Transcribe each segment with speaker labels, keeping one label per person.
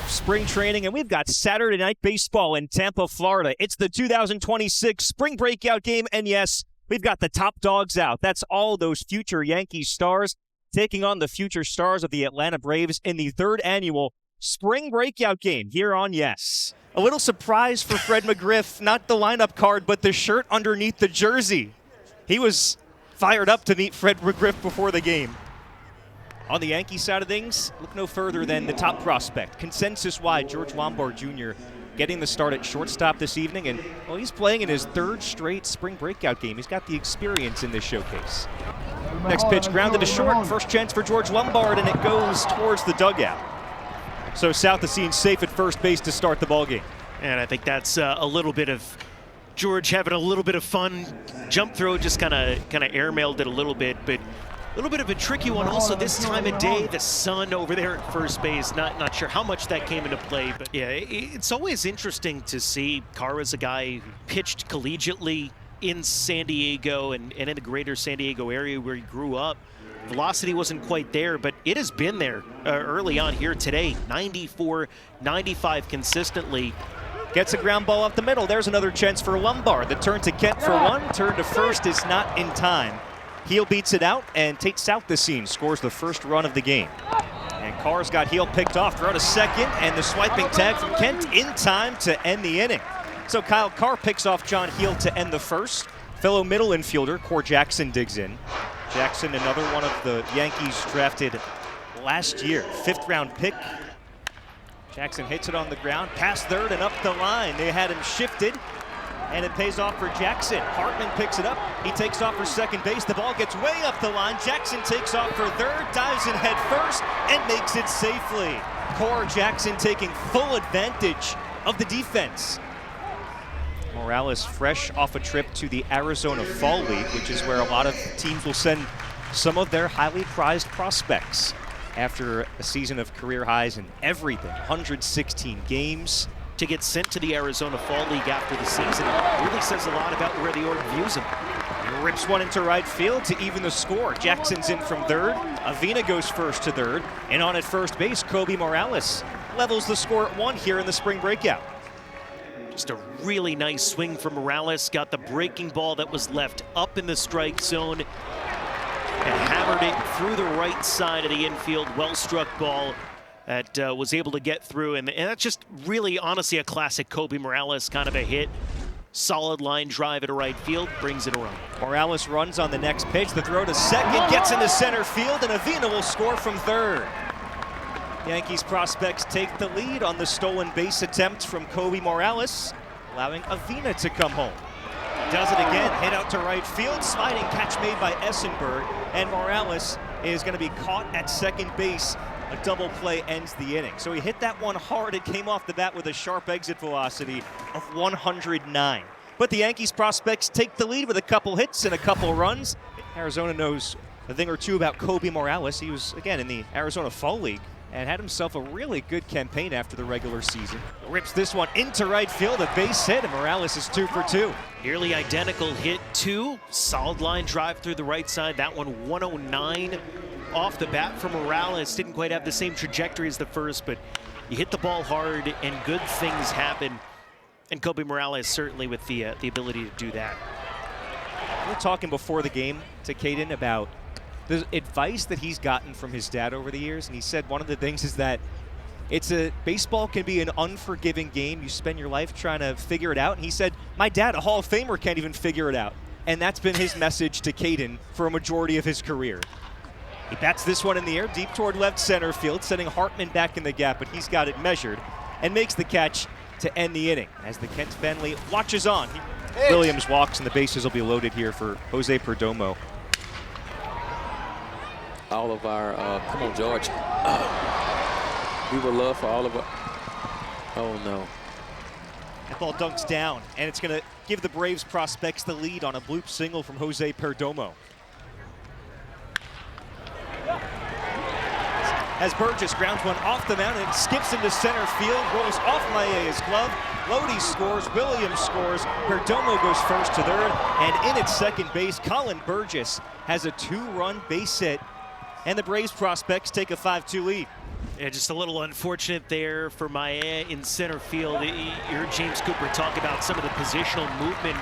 Speaker 1: spring training, and we've got Saturday night baseball in Tampa, Florida. It's the 2026 Spring Breakout game, and yes, we've got the top dogs out. That's all those future Yankees stars taking on the future stars of the Atlanta Braves in the third annual Spring Breakout game here on Yes. A little surprise for Fred McGriff, not the lineup card, but the shirt underneath the jersey. He was fired up to meet Fred McGriff before the game. On the Yankee side of things, look no further than the top prospect. Consensus-wide, George Lombard Jr. getting the start at shortstop this evening, and well, he's playing in his third straight Spring Breakout game. He's got the experience in this showcase. Next pitch grounded to short. First chance for George Lombard, and it goes towards the dugout. So South is seen safe at first base to start the ball game.
Speaker 2: And I think that's a little bit of George having a little bit of fun. Jump throw just kind of airmailed it a little bit, but a little bit of a tricky one also this time of day. The sun over there at first base, not sure how much that came into play, but yeah, it's always interesting to see. Carra's a guy who pitched collegiately in San Diego and in the greater San Diego area where he grew up. Velocity wasn't quite there, but it has been there early on here today. 94, 95 consistently.
Speaker 1: Gets a ground ball up the middle. There's another chance for Lombard. The turn to Kent for one. Turn to first is not in time. Heel beats it out, and Tate South the scene scores the first run of the game. And Carr's got Heel picked off. Throw to second, and the swiping tag from Kent in time to end the inning. So Kyle Carr picks off John Heel to end the first. Fellow middle infielder, Core Jackson, digs in. Jackson, another one of the Yankees drafted last year. Fifth-round pick. Jackson hits it on the ground, past third and up the line. They had him shifted, and it pays off for Jackson. Hartman picks it up. He takes off for second base. The ball gets way up the line. Jackson takes off for third, dives in head first, and makes it safely. Core Jackson taking full advantage of the defense. Morales fresh off a trip to the Arizona Fall League, which is where a lot of teams will send some of their highly prized prospects after a season of career highs and everything. 116 games.
Speaker 2: To get sent to the Arizona Fall League after the season really says a lot about where the org views him.
Speaker 1: He rips one into right field to even the score. Jackson's in from third. Avina goes first to third. And on at first base, Kobe Morales levels the score at 1 here in the Spring Breakout.
Speaker 2: Just a really nice swing from Morales. Got the breaking ball that was left up in the strike zone and hammered it through the right side of the infield. Well-struck ball that was able to get through. And that's just really, honestly, a classic Kobe Morales kind of a hit. Solid line drive at right field, brings it around.
Speaker 1: Morales runs on the next pitch. The throw to second, gets into center field, and Avina will score from third. Yankees prospects take the lead on the stolen base attempt from Kobe Morales, allowing Avina to come home. Does it again, hit out to right field, sliding catch made by Essenberg, and Morales is going to be caught at second base. A double play ends the inning. So he hit that one hard. It came off the bat with a sharp exit velocity of 109. But the Yankees prospects take the lead with a couple hits and a couple runs. Arizona knows a thing or two about Kobe Morales. He was, again, in the Arizona Fall League and had himself a really good campaign after the regular season. Rips this one into right field, a base hit, and Morales is 2 for 2.
Speaker 2: Nearly identical hit, 2. Solid line drive through the right side. That one 109 off the bat for Morales. Didn't quite have the same trajectory as the first, but you hit the ball hard and good things happen. And Kobe Morales certainly with the ability to do that.
Speaker 1: We were talking before the game to Caden about the advice that he's gotten from his dad over the years, and he said one of the things is that baseball can be an unforgiving game. You spend your life trying to figure it out, and he said, my dad, a Hall of Famer, can't even figure it out. And that's been his message to Caden for a majority of his career. He bats this one in the air, deep toward left center field, sending Hartman back in the gap, but he's got it measured and makes the catch to end the inning as the Kent family watches on. Williams walks, and the bases will be loaded here for Jose Perdomo.
Speaker 3: All of our, come on, George. We would love for all of our, oh no.
Speaker 1: That ball dunks down, and it's going to give the Braves prospects the lead on a bloop single from Jose Perdomo. As Burgess grounds one off the mound and skips into center field, rolls off Maea's glove. Lodi scores, Williams scores, Perdomo goes first to third, and in at second base, Colin Burgess has a 2-run base hit, and the Braves prospects take a 5-2 lead.
Speaker 2: Yeah, just a little unfortunate there for Maya in center field. You heard James Cooper talk about some of the positional movement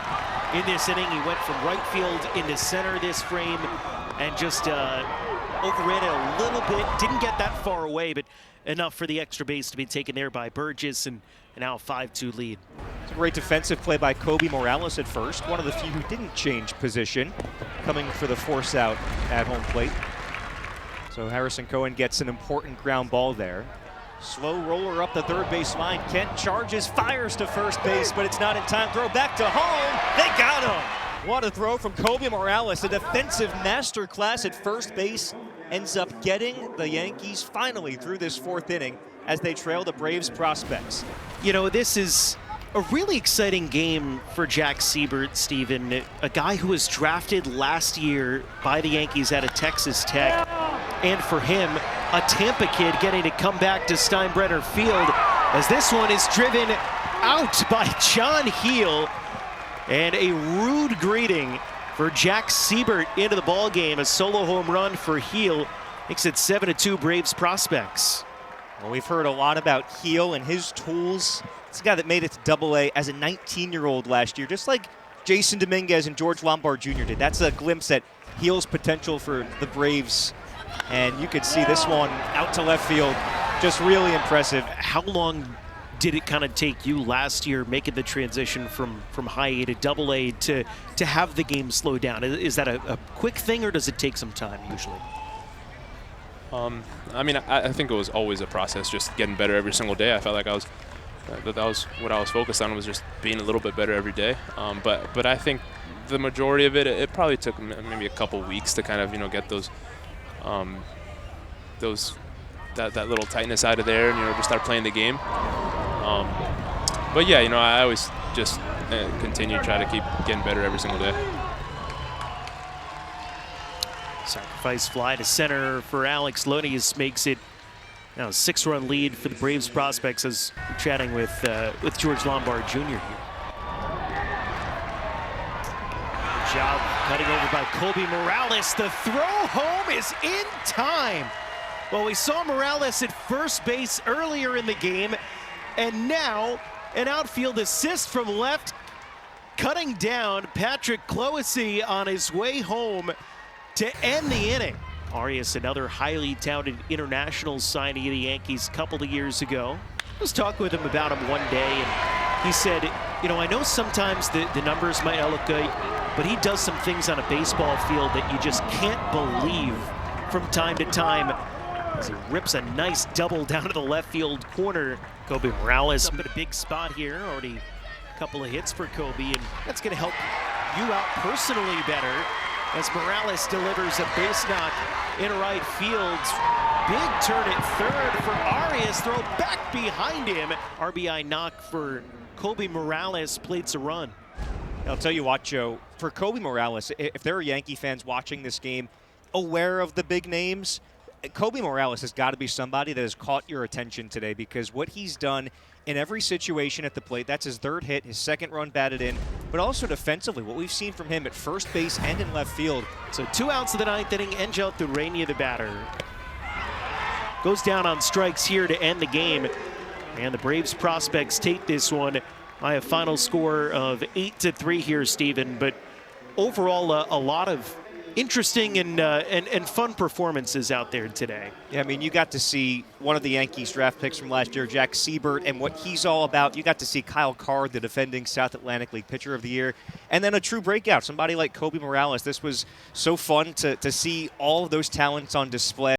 Speaker 2: in this inning. He went from right field into center this frame and just overran it a little bit. Didn't get that far away, but enough for the extra base to be taken there by Burgess, and now a 5-2 lead.
Speaker 1: It's a great defensive play by Kobe Morales at first, one of the few who didn't change position, coming for the force out at home plate. So Harrison Cohen gets an important ground ball there. Slow roller up the third base line. Kent charges, fires to first base, but it's not in time. Throw back to home. They got him. What a throw from Kobe Morales. A defensive masterclass at first base ends up getting the Yankees finally through this fourth inning as they trail the Braves prospects.
Speaker 2: You know, this is a really exciting game for Jack Siebert, Steven, a guy who was drafted last year by the Yankees out of Texas Tech. And for him, a Tampa kid getting to come back to Steinbrenner Field, as this one is driven out by John Heel. And a rude greeting for Jack Siebert into the ballgame. A solo home run for Heel makes it 7-2 Braves prospects.
Speaker 1: Well, we've heard a lot about Heel and his tools. It's a guy that made it to Double-A as a 19-year-old last year, just like Jason Dominguez and George Lombard Jr. did. That's a glimpse at Heel's potential for the Braves. And you could see this one out to left field, just really impressive.
Speaker 2: How long did it kind of take you last year making the transition from high A to Double-A to have the game slow down? Is that a quick thing, or does it take some time usually?
Speaker 4: I mean, I think it was always a process, just getting better every single day. I felt like that was what I was focused on, was just being a little bit better every day. But I think the majority of it probably took maybe a couple weeks to kind of get that little tightness out of there, and just start playing the game. But yeah, I always just continue to try to keep getting better every single day.
Speaker 2: Sacrifice fly to center for Alex Lonius makes it now a 6-run lead for the Braves prospects, as we're chatting with George Lombard Jr. here. Good job cutting over by Kobe Morales. The throw home is in time. Well, we saw Morales at first base earlier in the game, and now an outfield assist from left, cutting down Patrick Cloesy on his way home to end the inning. Arias, another highly touted international signee of the Yankees a couple of years ago. I was talking with him about him one day, and he said, I know sometimes the numbers might not look good, but he does some things on a baseball field that you just can't believe from time to time. As he rips a nice double down to the left field corner. Kobe Morales up at a big spot here. Already a couple of hits for Kobe, and that's going to help you out personally better, as Morales delivers a base knock in right field. Big turn at third for Arias. Throw back behind him. RBI knock for Kobe Morales. Plates a run.
Speaker 1: I'll tell you what, Joe, for Kobe Morales, if there are Yankee fans watching this game aware of the big names, Kobe Morales has got to be somebody that has caught your attention today, because what he's done in every situation at the plate, that's his third hit, his second run batted in, but also defensively, what we've seen from him at first base and in left field.
Speaker 2: So 2 outs of the ninth inning. Angel Turenia, the batter, goes down on strikes here to end the game. And the Braves prospects take this one by a final score of 8-3 here, Steven. But overall, a lot of interesting and fun performances out there today.
Speaker 1: Yeah, I mean, you got to see one of the Yankees draft picks from last year, Jack Siebert, and what he's all about. You got to see Kyle Card, the defending South Atlantic League Pitcher of the Year, and then a true breakout, somebody like Kobe Morales. This was so fun to see all of those talents on display.